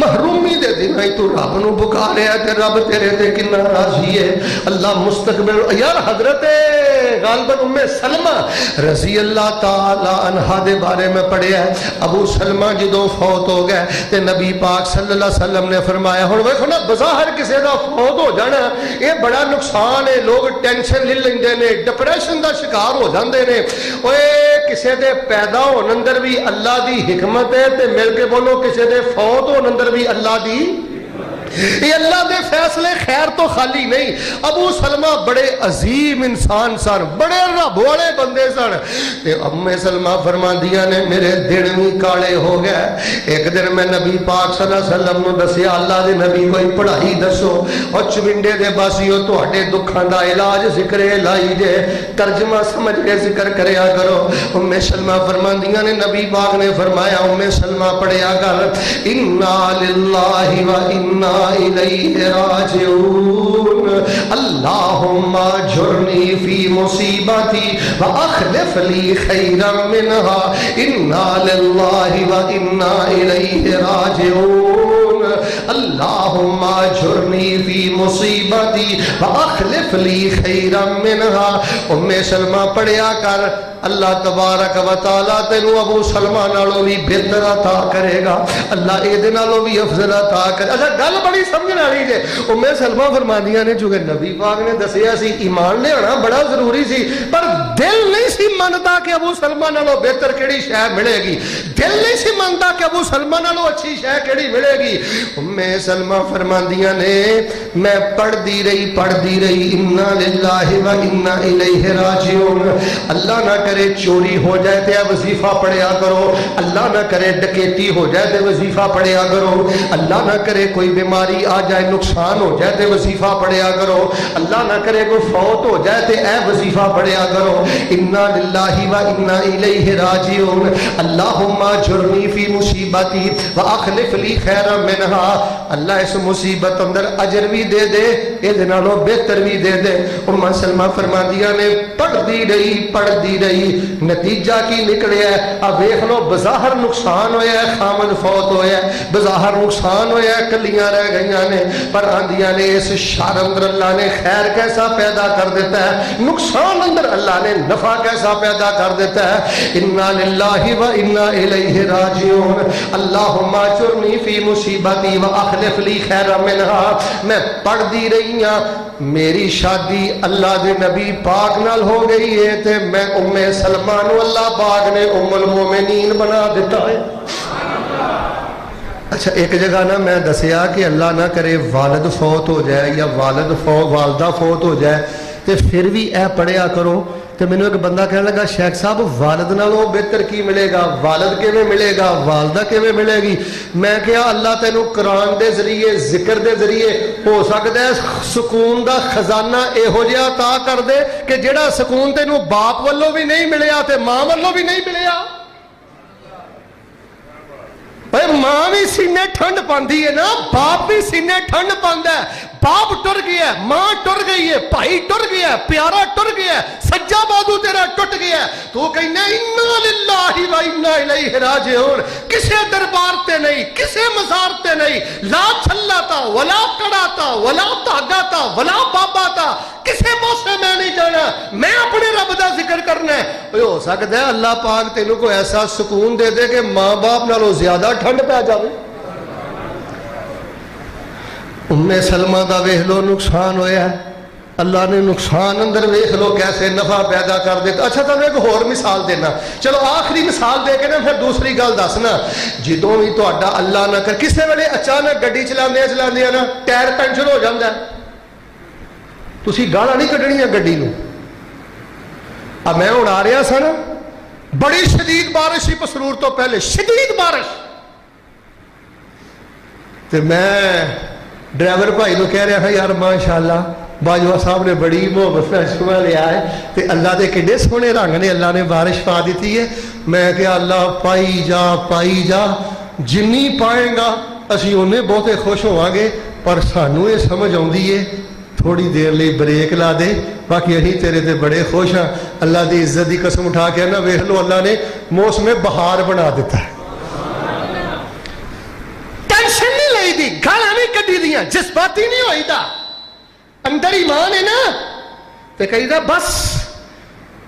محرومی دے دن ہے تو رب نو پکارے تے رب تیرے تے کنا راضی ہے. اللہ مستقبل یار حضرت غالباً ام سلمہ رضی اللہ تعالی عنہا دے بارے میں پڑھیا ہے. ابو سلمہ جدو فوت ہو گئے تے نبی پاک صلی اللہ علیہ وسلم نے فرمایا ہن ویکھو نا بظاہر کسی دا فوت ہو جانا یہ بڑا نقصان ہے, لوگ ٹینشن لے لیندے نے, ڈپریشن دا شکار ہو جاندے نے. اوے کسی دے پیدا ہون اندر بھی اللہ دی حکمت ہے تے مل کے بولو کسی دے فوت ہون اندر بھی اللہ دی. یہ اللہ دے فیصلے خیر تو خالی نہیں. ابو سلمہ بڑے عظیم انسان سن, بڑے رب والے بندے سن. تے ام سلمہ فرماندیاں نے میرے دن بھی کالے ہو گئے. ایک دن میں نبی پاک صلی اللہ علیہ وسلم نو دسیا اللہ دے نبی کوئی پڑھائی دسو اور چوینڈے دے باسیو تہاڈے دکھاں دا علاج ذکر الہی جے ترجمہ سمجھ کے ذکر کریا کرو. ام سلمہ فرماندیاں نے نبی پاک نے فرمایا ام سلمہ پڑھیا کر انا للہ و انا الیہ راجعون اللہم اجرنی فی مصیبتی واخلف لی خیرا منہا انا للہ و انا الیہ راجعون اللہم اجرنی فی مصیبتی واخلف لی خیرا منہا. ام سلمہ پڑھیا کر اللہ تبارک و تعالیٰ تینو ابو سلمہ نالوں بھی بہتر عطا کرے گا, اللہ اے نالوں بھی افضل عطا کرے. اچھا گل بڑی سمجھنے والی جے. ام سلمہ فرماندیاں نے چونکہ نبی پاک نے دسیا سی ایمان لے آنا بڑا ضروری سی پر دل نہیں سی منتا کہ ابو سلمہ نالوں بہتر کیڑی شے ملے گی, دل نہیں سی منتا کہ ابو سلمہ نالوں اچھی شے کیڑی ملے گی. ام سلمہ فرماندیاں نے میں پڑھ دی رہی انا للہ و انا الیہ راجعون. اللہ نہ کرے چوری ہو جائے تے وظیفہ پڑھیا کرو, اللہ نہ کرے ڈکیتی ہو جائے تے وظیفہ پڑھیا کرو, اللہ نہ کرے کوئی بیماری آ جائے نقصان ہو جائے تے وظیفہ پڑھیا کرو, اللہ نہ کرے کوئی فوت ہو جائے تے اے وظیفہ پڑھیا کرو انا للہ و انا الیہ راجعون اللہم اجرنی فی مصیبتی واخلف لی خیرا منہا. اللہ اس مصیبت اندر اجر بھی دے دے اے نالوں بہتر بھی دے دے. ام سلمہ فرماندیاں نے پڑھ دی رہی نتیجہ کی نکلیا ہے. اب دیکھ لو بظاہر نقصان ہویا ہے, خامد فوت ہویا ہے, بظاہر نقصان ہویا ہے, کلیاں رہ گئیاں نے, پر آندیاں نے اس شر اندر اللہ نے خیر کیسا پیدا کر دیتا ہے, نقصان اندر اللہ نے نفع کیسا پیدا کر دیتا ہے. انا للہ و انا الیہ راجعون اللہم اجرنی فی مصیبتی واخلف لی خیرا منہا. میں پڑھ دی رہی ہوں میری شادی اللہ دے نبی پاک نال ہو گئی ہے تے میں ام سلمہ نو اللہ پاک نے ام المومنین بنا دیتا ہے. اچھا ایک جگہ نا میں دسیا کہ اللہ نہ کرے والد فوت ہو جائے یا والدہ فوت ہو جائے تے پھر بھی اے پڑھیا کرو. تو میں نے ایک بندہ کہنے لگا شیخ صاحب والد نالوں بہتر کی ملے گا, والد کے میں ملے گا, والدہ کے میں ملے گی. میں کہا اللہ تینو قرآن دے ذریعے ذکر دے ذریعے ہو سکتا ہے سکون دا خزانہ اے ہو جیا عطا کر دے کہ جڑا سکون تینو باپ والوں بھی نہیں ملیا تے ماں والوں بھی نہیں ملیا. ماں بھی سینے ٹھنڈ پاندی ہے نا, باپ بھی سینے ٹھنڈ پاندا ہے. باپ ٹر گیا ہے, ماں ٹر گئی ہے, بھائی ٹر گیا ہے, پیارا ٹر گیا ہے, سجا بازو تیرا ٹٹ گیا ہے, تو کہنا انا للہ و انا الیہ راجعون. کسے دربار تے نہیں, کسے مزار تے نہیں, لا چھلا تا ولا کڑا تا ولا دھاگا تا ولا بابا تا, کسے پاسے میں نہیں جانا, میں اپنے رب دا ذکر کرنا ہے. ہو سکتا ہے اللہ پاک تینوں کو ایسا سکون دے دے کہ ماں باپ نالوں زیادہ ٹھنڈ پہ جاوے. ام سلمہ دا ویکھ لو نقصان ہویا ہے, اللہ نے نقصان اندر ویکھ لو کیسے نفع پیدا کر دیتا. اچھا تمہیں ایک اور مثال دینا, چلو آخری مثال دے کے نا پھر دوسری گل دسنا. جدوں بھی تہاڈا اللہ نہ کر کسے ویلے اچانک گڈی چلاندے نا ٹائر پنچر ہو جاندا ہے, تسی گالاں نہیں کڈنیاں گڈی نو. اب میں ہن آ رہا سا نا, بڑی شدید بارش سی پسرور تو پہلے, شدید بارش, تے میں ڈرائیور بھائی نو کہہ رہا تھا یار ماشاءاللہ باجوہ صاحب نے بڑی محبت سے شمع لیا ہے تے اللہ دے کڈے سونے رنگ نے اللہ نے بارش پا دیتی ہے. میں کہ اللہ پائی جا جنی پائیں گا اسی انہیں بہتے خوش ہوا گے, پر سانو یہ سمجھ آؤندی ہے تھوڑی دیر لئی بریک لا دے, باقی اہی تیرے تے بڑے خوش ہیں. اللہ دی عزت دی قسم اٹھا کے نا ویکھ لو اللہ نے موسم بہار بنا دیتا ہے. ٹینشن نہیں دی گالاں نہیں کڈی دیاں جذباتی نہیں ہوئی دا اندر ایمان ہے نا تے کہی دا بس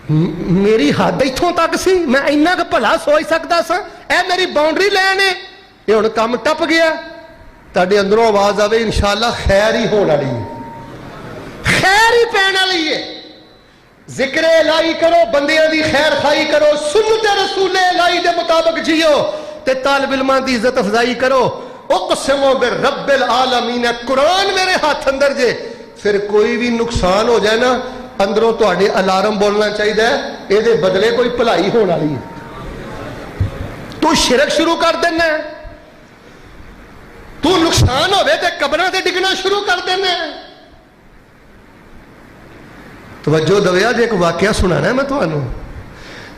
میری حد اتھوں تک سی میں اینا کہ بھلا سوچ سکتا سا اے میری باؤنڈری لین ہے یہ ہن کام ٹپ گیا تہاڈے اندروں آواز آوے انشاءاللہ خیر ہی ہون والی ہے خیر ہی پین والی ہے ذکر الہی کرو بندیاں دی خیر خائی کرو سنت رسول الہی دے مطابق جیو تے طالب علماں دی عزت افزائی کرو اقسم برب العالمین قرآن میرے ہاتھ اندر جے پھر کوئی بھی نقصان ہو جائے نا اندروں تہاڈے الارم بولنا چاہیے اے دے بدلے کوئی بھلائی ہون والی ہے تو شرک شروع کر دینا ہے تو نقصان ہوئے تے قبراں تے ڈگنا شروع کر دینا ہے توجہ دویا جے ایک واقعہ سنانا ہے میں تمہانوں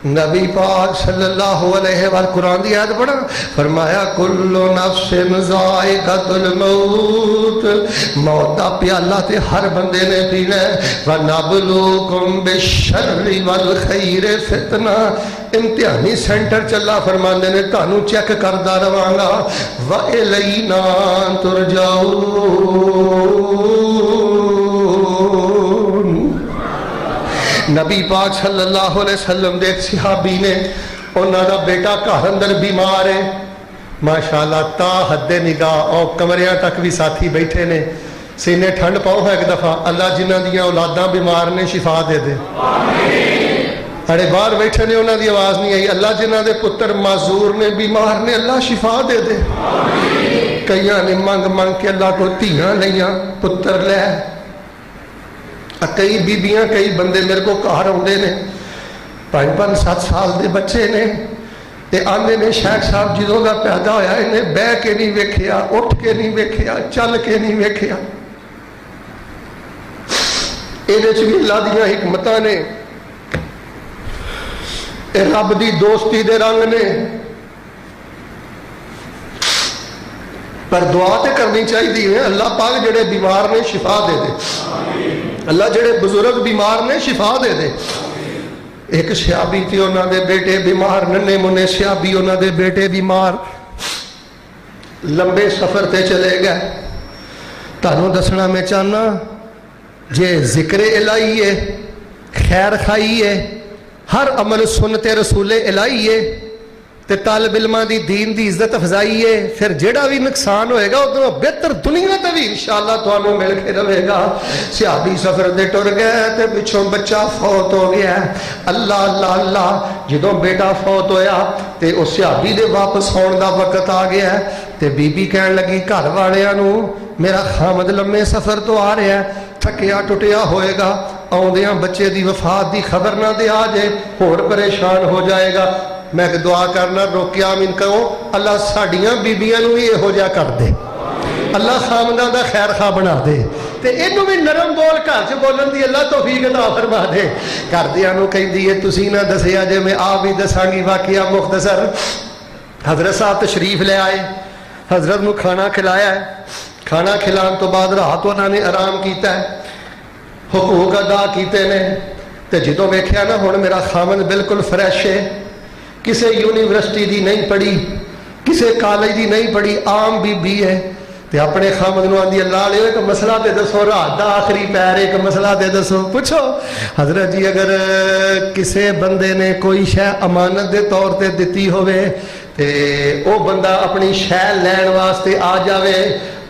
نبی پاک صلی اللہ علیہ وآلہ قرآن دی آیت پڑھا فرمایا کل نفس ذائقۃ الموت موت دا پیالہ تے ہر بندے نے پینا ہے وَنَبْلُوكُمْ بِالشَّرِّ وَالْخَيْرِ فِتْنَةً امتحانی سینٹر چلا فرماندے نے تانوں چیک کردا رہواں گا وَإِلَيْنَا تُرْجَعُونَ نبی پاک صلی اللہ علیہ وسلم دے صحابی نے انہاں دا بیٹا گھر اندر بیمار ہے ماشاءاللہ تا حد نگاہ اور کمریاں تک بھی ساتھی بیٹھے نے سینے ٹھنڈ پاؤ ہے ایک دفعہ اللہ جنہ دیاں اولاداں بیمار نے شفا دے دے اڑے باہر بیٹھے نے انہاں دی آواز نہیں آئی اللہ جنہ دے پتر معذور نے بیمار نے اللہ شفا دے دے کئیاں نے منگ منگ کے اللہ کو تیاں لیاں پتر لے کئی بیبیاں کئی بندے میرے کو گھر آتے نے 5-7 سال دے بچے نے تے آندے نے شیخ صاحب جدوں دا پیدا ہویا انہیں بہ کے نہیں ویکھیا اٹھ کے نہیں ویکھیا چل کے نہیں ویکھیا ایدے چ بھی اللہ دیاں حکمتاں نے اے رب دی دوستی دے رنگ نے پر دعا تے کرنی چاہیے اللہ پاک جڑے بیمار نے شفا دے دے اللہ جڑے بزرگ بیمار نے شفا دے دے ایک صحابی تھی انہاں دے بیٹے بیمار ننے منے صحابی انہاں دے بیٹے بیمار لمبے سفر تے چلے گئے تانوں دسنا میں چاہنا جے ذکر الہی ہے خیر خائی ہے ہر عمل سنت رسول الہی ہے تے طالب علماں دی دین دی عزت افزائی ہے پھر جیڑا بھی نقصان ہوئے گا اتنا بہتر دنیا تے بھی انشاءاللہ تانوں مل کے رہے گا صحابی سفر دے ٹر گئے تے پچھوں بچہ فوت ہو گیا اللہ اللہ اللہ جدوں بیٹا فوت ہویا تے اس صحابی دے واپس ہون دا وقت آ گیا تے بی بی کہن لگی گھر والیاں نو میرا خامد لمبے سفر تو آ رہا ہے تھکیا ٹٹیا ہوئے گا آؤندیاں بچے دی وفات دی خبر نہ دے آ جائے اور پریشان ہو جائے گا میں دعا کرنا روکیا من کہوں اللہ ساڑیاں بیبیاں نو یہ ہو جا کر دے اللہ خامدہ دا خیر خواہ بنا دے تے انہوں بھی نرم بول گھر چ بولن دی اللہ توفیق عطا فرما دے کر دیا نو کہیں دیئے تسی نہ دسیا جے میں آپ ہی دساں گی واقعہ مختصر حضرت صاحب تشریف لے آئے حضرت نو کھانا کھلایا ہے کھانا کھلان تو بعد رات انہوں نے آرام کیتا ہے حقوق ادا کیتے نے تے جدوں ویکھیا نا ہن میرا خامن بالکل فریش ہے کسے یونیورسٹی دی نہیں پڑھی کسے کالج دی نہیں پڑھی عام بی بی ہے تے اپنے خامد نو آندی اللہ لے ایک مسئلہ دے دسو رات دا آخری پیر ایک مسئلہ دے دسو پوچھو حضرت جی اگر کسے بندے نے کوئی شے امانت دے طور تے دتی ہوئے تے او بندہ اپنی شے لین واسطے آ جاوے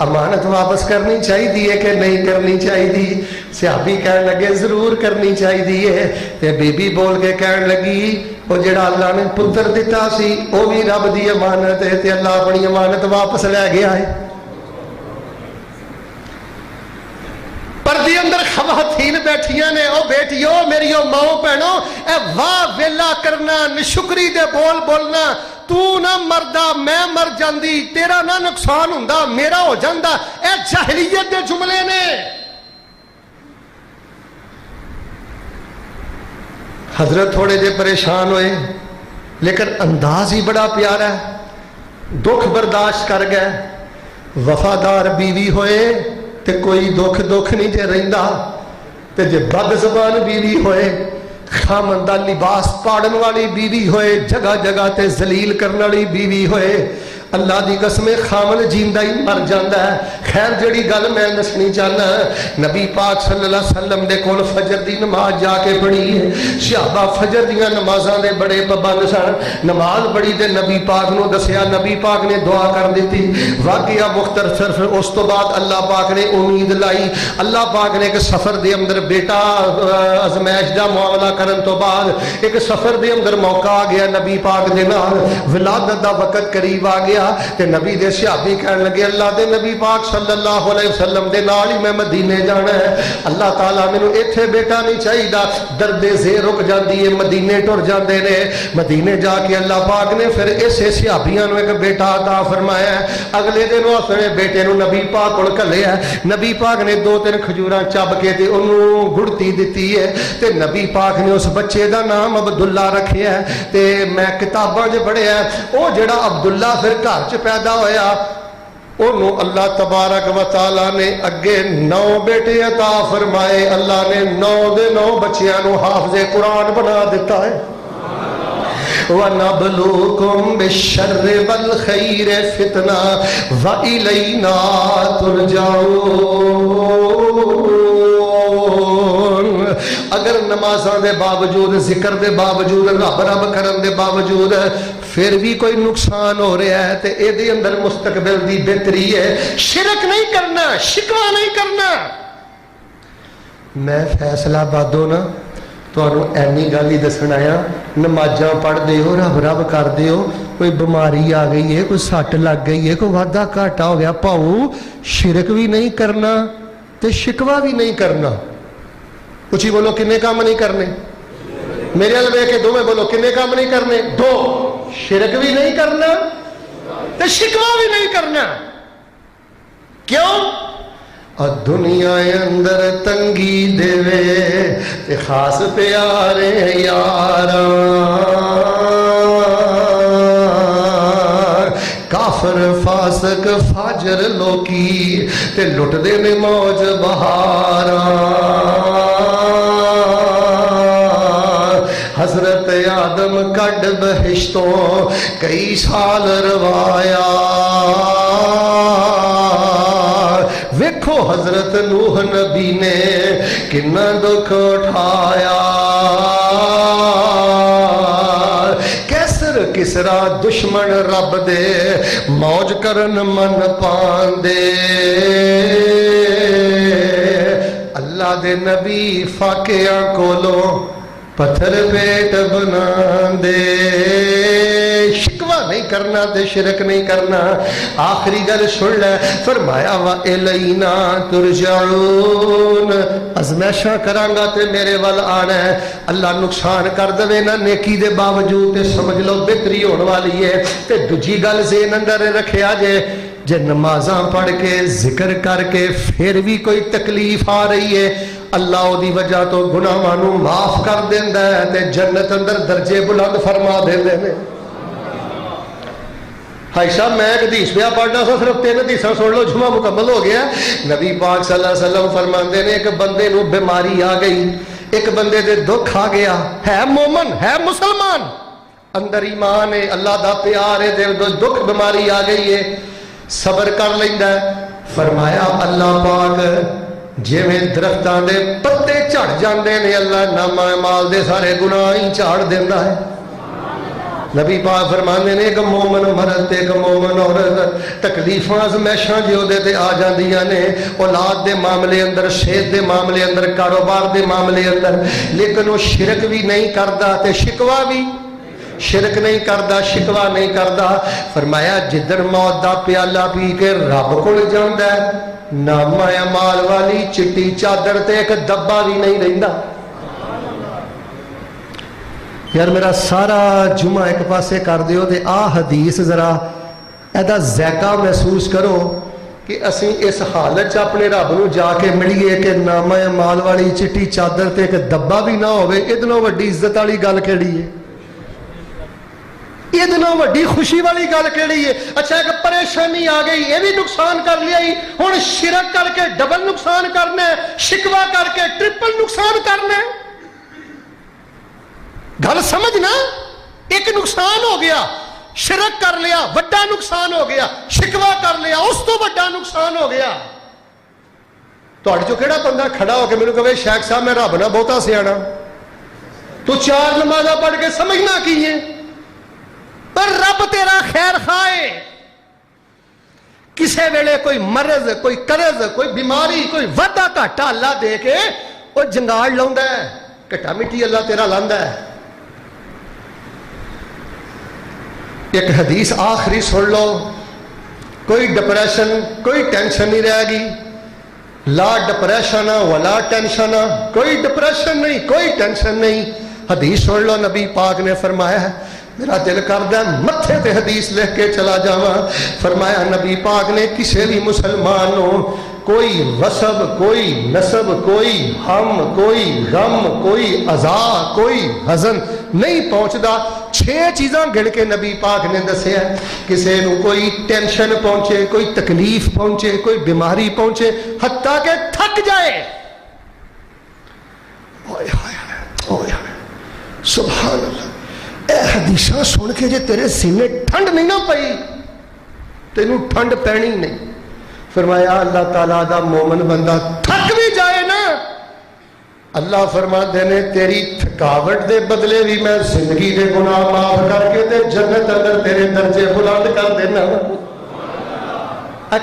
امانت واپس کرنی چاہیے کہ نہیں کرنی چاہیے صحابی کہنے لگے ضرور کرنی چاہیے تے بی بی بول کے کہنے لگی وہ جڑا اللہ نے پتر دیتا سی وہ بھی رب دی امانت ہے تے اللہ اپنی امانت واپس لے گیا ہے پردے اندر خواتین بیٹھیاں نے او بیٹیو میری او ماؤں بہنو اے واہ ویلا کرنا نشکری دے بول بولنا تو نہ مردہ میں مر جاندی تیرا نہ نقصان ہوندا میرا ہو جاندا اے جاہلیت دے جملے نے حضرت تھوڑے دے پریشان ہوئے لیکن انداز ہی بڑا پیارا ہے دکھ برداشت کر گئے وفادار بیوی ہوئے تے کوئی دکھ نہیں جے رہندا تے جے بد زبان بیوی ہوئے خامندہ لباس پاڑن والی بیوی ہوئے جگہ جگہ تے ذلیل کرنے والی بیوی ہوئے اللہ دی قسم خامل جیندہ ہی مر جاندہ ہے. خیر جڑی گل میں دسنی چاہنا نبی پاک صلی اللہ علیہ وسلم دے کول فجر دی نماز جا کے پڑھی ہے. صحابہ فجر دیاں نمازاں دے بڑے پابند سن. نماز پڑھی تے نبی پاک نو دسیا, نبی پاک نے دعا کر دیتی. واقعہ مختصر پھر اس تو بعد اللہ پاک نے امید لائی. اللہ پاک نے ایک سفر دے اندر بیٹا ازمائش دا معاملہ کرن تو بعد ایک سفر دے اندر موقع آ گیا نبی پاک دے نال. ولادت دا وقت قریب آ گیا تے نبی دے صحابی کہنے لگے اللہ دے نبی پاک صلی اللہ علیہ وسلم دے نال ہی میں مدینے جانا ہے. اللہ تعالیٰ مینوں ایتھے بیٹا نہیں چاہیدا. درد ذیل رک جاندی ہے, مدینے ٹر جاندے نے. مدینے جا کے اللہ پاک نے پھر اسے صحابیاں نو ایک بیٹا عطا فرمایا ہے. اگلے دن اپنے بیٹے نو نبی پاک کول گھلیا. نبی پاک نے 2-3 کھجوراں چب کے تے اونوں گڑتی دتی ہے تے نبی پاک نے اس بچے دا نام عبداللہ رکھیا ہے. تے میں کتاباں وچ پڑھیا او جڑا عبداللہ پھر گھر چ پیدا ہویا انہوں اللہ تبارک و تعالیٰ نے اگے 9 بیٹے عطا فرمائے. اللہ نے 9 دے 9 بچیاں نو حافظ قرآن بنا دیتا ہے. وَنَبْلُوكُمْ بِالشَّرِّ وَالْخَيْرِ فِتْنَةً وَإِلَيْنَا تُرْجَعُونَ. اگر نمازاں دے باوجود, ذکر دے باوجود, رب رب کرن دے باوجود پھر بھی کوئی نقصان ہو رہا ہے تے اے دے اندر مستقبل دی بہتری ہے. شرک نہیں کرنا, شکوہ نہیں کرنا. میں فیصلہ بادو نا تانوں اینی گل ہی دسن آیا, نمازاں پڑھ دے ہو, رب رب کر دے ہو, کوئی بیماری آ گئی ہے, کوئی سٹ لگ گئی ہے, کوئی وعدہ گھاٹا ہو گیا, پاؤ شرک بھی نہیں کرنا تے شکوہ بھی نہیں کرنا. کچھ بولو کنے کام نہیں کرنے, میرے ال ویکھ کے دوویں بولو کنے کام نہیں کرنے. 2 شرک بھی نہیں کرنا تے شکوہ بھی نہیں کرنا. کیوں؟ دنیا اندر تنگی دے تے خاص پیارے یاراں, کافر فاسق فاجر لوکی تے لٹ دے نے موج بہاراں. حضرت آدم کڈ بہشتوں کئی سال روایا. ویکھو حضرت نوح نبی نے کنا دکھ اٹھایا. کیسر کسرا دشمن رب دے موج کرن من پاندے. اللہ دے نبی فاقیاں کولو پتھر پیٹ بنا دے. شکوہ نہیں کرنا تے شرک نہیں کرنا. آخری گل سن لے, فرمایا وَإِلَيْنَا تُرْجَعُونَ. ازمائشاں کرانگا تے میرے وال آنا ہے. اللہ نقصان کر دے نا نیکی دے باوجود تے سمجھ لو بہتری ہونے والی ہے. تے دوجی گل ذہن اندر رکھیا جے نمازاں پڑھ کے ذکر کر کے پھر بھی کوئی تکلیف آ رہی ہے, اللہ او دی وجہ تو گناہاں نو معاف کر دیندا ہے تے جنت اندر درجے بلند فرما دیندے نے. بھائی صاحب میں ایک حدیث پہ پڑھنا سا, صرف 3 حدیثاں سن لو, جمعہ مکمل ہو گیا. نبی پاک صلی اللہ علیہ وسلم فرماندے نے ایک بندے نو بیماری آ گئی, ایک بندے دے دکھ آ گیا, ہے مومن ہے مسلمان, اندر ایمان ہے, اللہ دا پیار ہے, دکھ بیماری آ گئی ہے, صبر کر لیندا ہے. فرمایا اللہ پاک جویں درختاں دے پتے جھڑ جاندے نے, اللہ نامہ اعمال دے سارے گناہ ہی جھاڑ دیندا ہے. نبی پاک فرماندے نے ایک مومن مرد تے ایک مومن عورت تکلیفاں ازمائشاں جو دے تے آ جاندیاں نے, اولاد دے معاملے اندر, صحت دے معاملے اندر, کاروبار دے معاملے اندر, لیکن وہ شرک بھی نہیں کردا تے شکوہ بھی شرک نہیں کردا, شکوہ نہیں کردا. فرمایا جدر موت دا پیالہ پی کے رب کول جاندا ہے, نامہ اعمال والی چٹی چادر تے ایک دبا بھی نہیں رہندا. یار میرا سارا جمعہ ایک پاسے کر دیو تے آ حدیث ذرا ایدہ ذائقہ محسوس کرو کہ اسی اس حالت اپنے رب نو جا کے ملیے کہ نامہ اعمال والی چٹی چادر تے ایک دبا بھی نہ ہوئے. ادنوں وڈی عزت والی گل کیڑی ہے, ادنا وڈی خوشی والی گل کیڑی ہے. اچھا ایک پریشانی آ گئی, یہ بھی نقصان کر لیا, ہن شرک کر کے ڈبل نقصان کرنا ہے, شکوہ کر کے ٹرپل نقصان کرنا ہے. گل سمجھنا, ایک نقصان ہو گیا, شرک کر لیا وڈا نقصان ہو گیا, شکوا کر لیا اس تو وڈا نقصان ہو گیا. تہاڈے چوں کہڑا بندہ کھڑا ہو کے مینوں کہے شیخ صاحب میں رب نہ بہتا سیاਣਾ, تو 4 نمازاں پڑھ کے سمجھنا کی ہے؟ پر رب تیرا خیر خواہ ہے. کسے ویلے کوئی مرض, کوئی قرض, کوئی بیماری, کوئی وعدہ گھاٹا اللہ دے کے وہ جنگاڑ لاؤندا ہے, گھٹا مٹی اللہ تیرا لاندا ہے. ایک حدیث آخری سن لو, کوئی ڈپریشن کوئی ٹینشن نہیں رہے گی. لا ڈپریشن ولا ٹینشن, کوئی ڈپریشن نہیں کوئی ٹینشن نہیں. حدیث سن لو, نبی پاک نے فرمایا ہے, میرا دل کردا ہے متھے تے حدیث لکھ کے چلا جاواں. فرمایا نبی پاک نے کسی بھی مسلمان نو کوئی غصب, کوئی نصب, کوئی ہم, کوئی غم, کوئی عزا, کوئی حزن نہیں پہنچدا. 6 چیزاں گن کے نبی پاک نے دسیا. کسی نو کوئی ٹینشن پہنچے, کوئی تکلیف پہنچے, کوئی بیماری پہنچے, حتیٰ کہ تھک جائے. اوئے ہوئے سبحان اللہ. اے حدیثاں سن کے جے تیرے سینے ٹھنڈ نہیں نہ پئی, تینوں ٹھنڈ پینی نہیں. فرمایا اللہ تعالیٰ دا مومن بندہ تھک بھی جائے نا, اللہ فرماتے نے تیری تھکاوٹ دے بدلے بھی میں زندگی دے گناہ معاف کر کے تے جنت اندر تیرے درجے بلند کر دینا.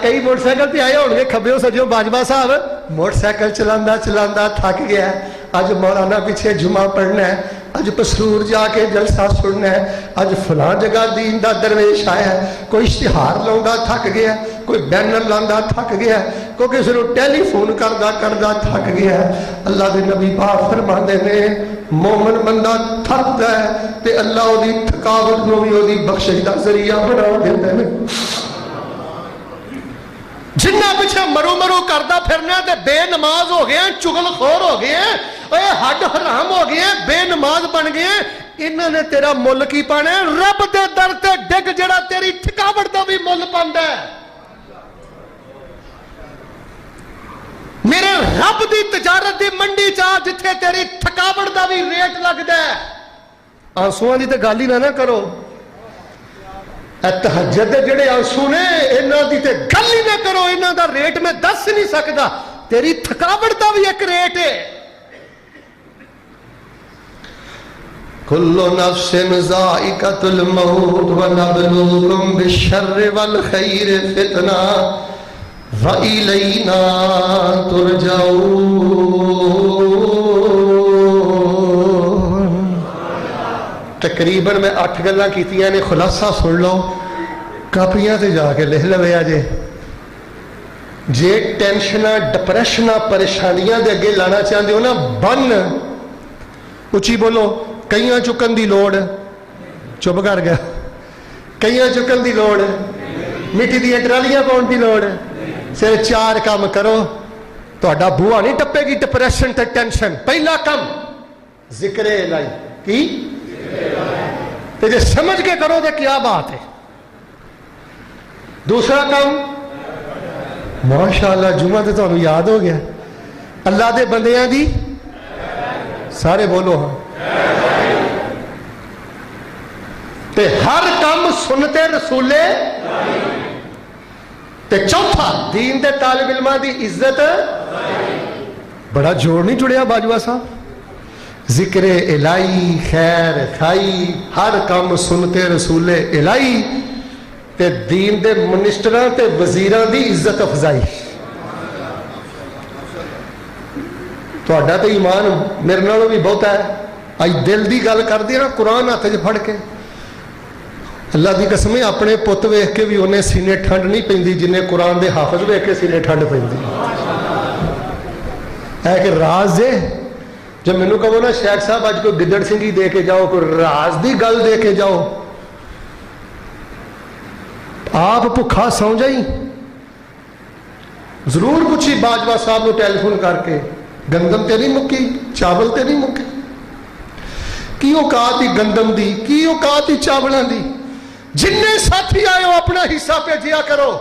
کئی موٹر سائیکل تے آئے ہونے کھبیوں سجوں باجوہ صاحب موٹر سائیکل چلاندہ چلاندہ تھک گیا ہے, اج مولانا پیچھے جمعہ پڑھنا ہے, اج پسرور جا کے جلسہ سننا ہے, اج فلاں جگہ دین دا درویش آیا ہے, کوئی اشتہار لاؤندا تھک گیا, کوئی بینر لاندا تھک گیا, کوئی کسی نوں ٹیلی فون کردا تھک گیا. اللہ دے نبی پاک فرماندے نے مومن بندہ تھکدا ہے تے اللہ اودی تھکاوٹ نوں وی اودی بخشش دا ذریعہ بنا دیندے نے. جنہ پیچھے مرو کردا پھرنا تے بے نماز ہو گئے, چغل خور ہو گئے, اے ہڈ حرام ہو گئے, بے نماز بن گئے, انہوں نے تیرا مل کی پانے؟ رب دے در تے ڈگ جڑا تیری تھکاوٹ دا بھی مل پاندا ہے. میرے رب دی تجارت دی منڈی چا جتھے تیری تھکاوٹ دا بھی ریٹ لگدا ہے. آنسواں دی تے گل ہی نہ کرو. تہجد دے جڑے آنسو نے انہاں دی تے گل ہی نہ کرو, انہاں دا ریٹ میں دس نہیں سکدا. تیری تھکاوٹ دا بھی ایک ریٹ ہے. کل نفس ذائقۃ الموت ونبلوکم بالشر والخیر فتنہ وَإِلَيْنَا تُرْجَعُونَ. تقریباً میں 8 گلاں کیتیاں نے, خلاصہ سن لو, کاپیاں تے جا کے لکھ لوے آجے. جے ٹینشناں ڈپریشناں پریشانیاں دے اگے لانا چاہتے ہو نا, بن اچھی بولو, کئیاں چکن دی لوڑ, چپ کر گیا, کئیاں چکن دی لوڑ, مٹی دی ٹرالیاں پاؤن دی لوڑ, صرف 4 کام کرو, تہاڈا بوہا نہیں ٹپے گی ڈپریشن تے ٹینشن. پہلا کام ذکر الہی کی, تے جے سمجھ کے کرو تے کیا بات ہے. دوسرا کام ماشاءاللہ جمعہ تے تانوں یاد ہو گیا, اللہ دے بندیاں دی سارے بولو ہاں, تے ہر کام سنتے رسولے. تے چوتھا دین دے طالب علماں دی عزت. بڑا جوڑ نہیں جڑیا باجوہ صاحب, ذکر الہی, خیر خائی, ہر کام سنتے رسول الہی, تے دین دے منسٹراں تے وزیراں دی عزت افزائی. تہاڈا تے ایمان میرے نالوں بھی بہت ہے. اج دل دی گل کر دی نا, قرآن ہاتھ وچ پھڑ کے اللہ دی قسم, اپنے پت ویکھ کے بھی انہیں سینے ٹھنڈ نہیں پیندی جنہیں قرآن دے حافظ ویکھ کے سینے ٹھنڈ پیندی ہے. کہ راز ہے. جب مینوں کہو نا شیخ صاحب اج کوئی گدڑ سنگھی دے کے جاؤ, کوئی راز دی گل دے کے جاؤ, آپ بھکھا سو جائیں. ضرور پوچھی باجوہ صاحب نو ٹیلی فون کر کے, گندم تے نہیں مکی, چاول تے نہیں مکے, کی اوقات ہی گندم دی, کی اوقات ہی چاولاں دی. جننے ساتھی آئے ہو اپنا حصہ بھیجیا کرو,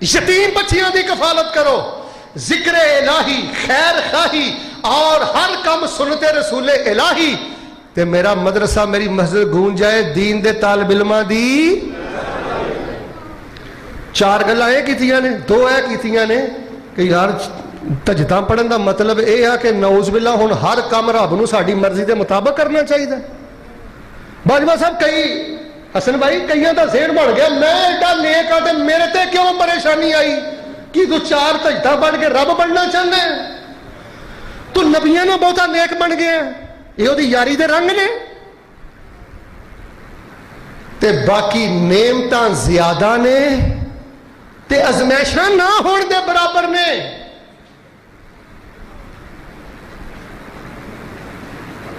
یتیم بچیاں دی کفالت کرو, ذکر الہی, خیر خواہی اور ہر کم سنتے رسول الہی, تے میرا مدرسہ میری مسجد گونج جائے دین دے طالب علماں دی 4 گلاں اے کیتیاں نے 2 اے کیتیاں نے کہ یار تجدہ پڑھن دا مطلب اے ہے کہ نعوذ باللہ ہن ہر کام رب نو ساڈی مرضی دے مطابق کرنا چاہیے. باجوہ صاحب کئی حسن بھائی کئیاں دا ذہن بن گیا میں ایڈا نیک ہاں تے میرے تے کیوں پریشانی آئی کہ تو 4 تجدہ پڑھ کے رب بننا چاہنا ہے تو نبیاں نو بہتا نیک بن گیا یہ دی یاری دے رنگ نے تے باقی نعمتاں زیادہ نے تے ازمائشاں نہ ہون دے برابر نے.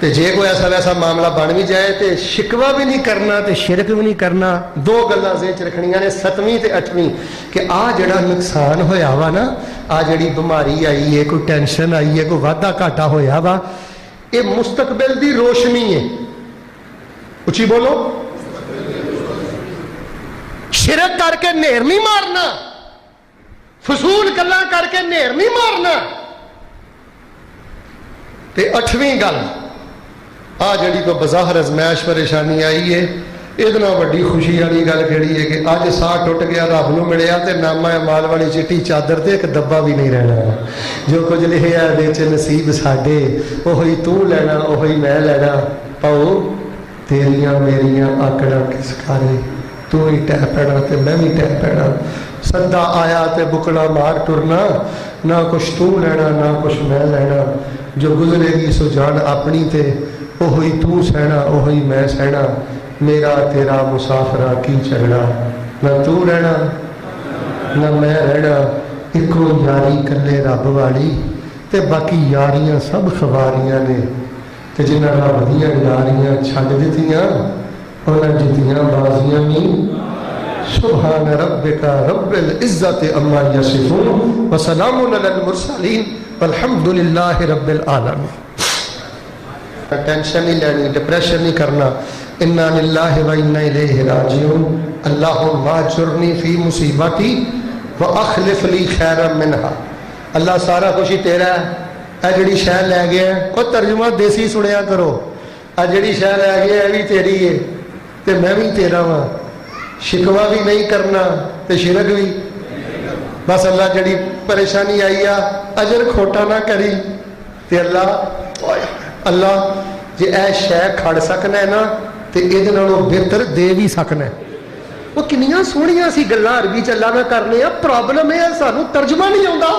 تے جے کوئی ایسا ویسا معاملہ بن بھی جائے تے شکوہ بھی نہیں کرنا تے شرک بھی نہیں کرنا. 2 گلاں ذہن چ رکھنیاں نے 7ویں تے 8ویں کہ جڑا نقصان ہویا وا نا جڑی بیماری آئی ہے کوئی ٹینشن آئی ہے کوئی وعدہ گھاٹا ہویا وا یہ مستقبل دی روشنی ہے. اچھی بولو. شرک کر کے نیر نہیں مارنا فضول گلاں کر کے نیر نہیں مارنا. تے 8ویں گل جڑی کو بظاہر ازمائش پریشانی آئی ہے اتنا بڑی خوشی والی گل کہڑی ہے کہ اج ساہ ٹوٹ گیا رب نو ملیا تے نامہ مال والی چٹی چادر تے ایک دبا بھی نہیں رہنا. جو کچھ لکھیا وچ نصیب ساڈے اوہی تو لینا اوہی میں لینا. پاؤ تیریاں میریاں آکڑا کس کارے تو ہی ٹہ پینا تے میں بھی ٹہ پینا. سدا آیا تے بکڑا مار ٹرنا نہ کچھ تو لینا نہ کچھ میں لینا. جو گزرے گی سو جان اپنی تے اوہی تو سہنا اوہی میں سہنا. میرا تیرا مسافرہ کی چڑھنا نہ تو رہنا نہ میں رہنا. ایکو یاری کلے رب والی تے باقی یاریاں سب خواریاں نے تے جنہاں رب دیاں یاریاں چھڈ دتیاں انہاں جتیاں بازیاں نہیں. سبحان ربک رب العزت عما یصفون وسلام علی المرسلین والحمد للہ رب العالمین. ٹینشن نہیں لینی ڈپریشن نہیں کرنا. انا للہ و انا الیہ راجعون. اللہم اجرنی فی مصیبتی واخلف لی خیرا منہا. اللہ سارا کچھ ہی تیرا ہے. اے جڑی شے لے گیا ہے او ترجمہ دیسی سنیا کرو. اے جڑی شے لے گیا ہے بھی تیری ہے تے میں بھی تیرا ہاں. شکوہ بھی نہیں کرنا تے شرک بھی. بس اللہ جڑی پریشانی آئی اجر کھوٹا نہ کری تے اللہ جے اے شے کھڑ سکنا ہے نا تے اے نالوں بہتر دے بھی سکنا ہے. وہ کنیاں سونیاں سی گلاں عربی چ اللہ نہ کرنے آ. پرابلم ہے سانو ترجمہ نہیں آوندا.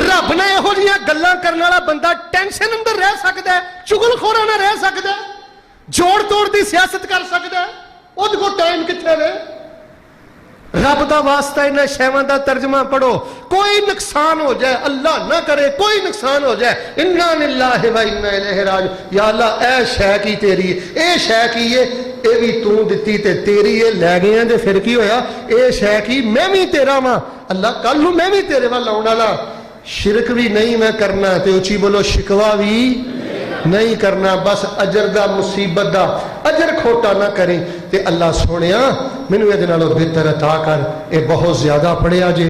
رب نے یہو جیاں گلاں کرنے والا بندہ ٹینشن اندر رہ سکدا ہے چغل خورا نہ رہ سکدا ہے جوڑ توڑ دی سیاست کر سکدا ہے. اُد کو ٹائم کتنے وے. رب دا واسطہ انہاں شیواں دا ترجمہ پڑھو. کوئی نقصان ہو جائے اللہ نہ کرے کوئی نقصان ہو جائے انا للہ و انا الیہ راجعون. یا اللہ اے شے کی تیری اے شے کی ہے اے بھی تو دتی تے تیری ہے لے گئے تے پھر کی ہویا اے شے کی میں بھی تیرا وا. اللہ کل نو میں بھی تیرے ول آਉਣ والا. شرک بھی نہیں میں کرنا تے اچھی بولو شکوا بھی نہیں کرنا. بس اجر دا مصیبت دا اجر کھوٹا نہ کریں تے اللہ سونیا مینوں اے دے نالوں بہتر عطا کر. اے بہت زیادہ پڑھیا جے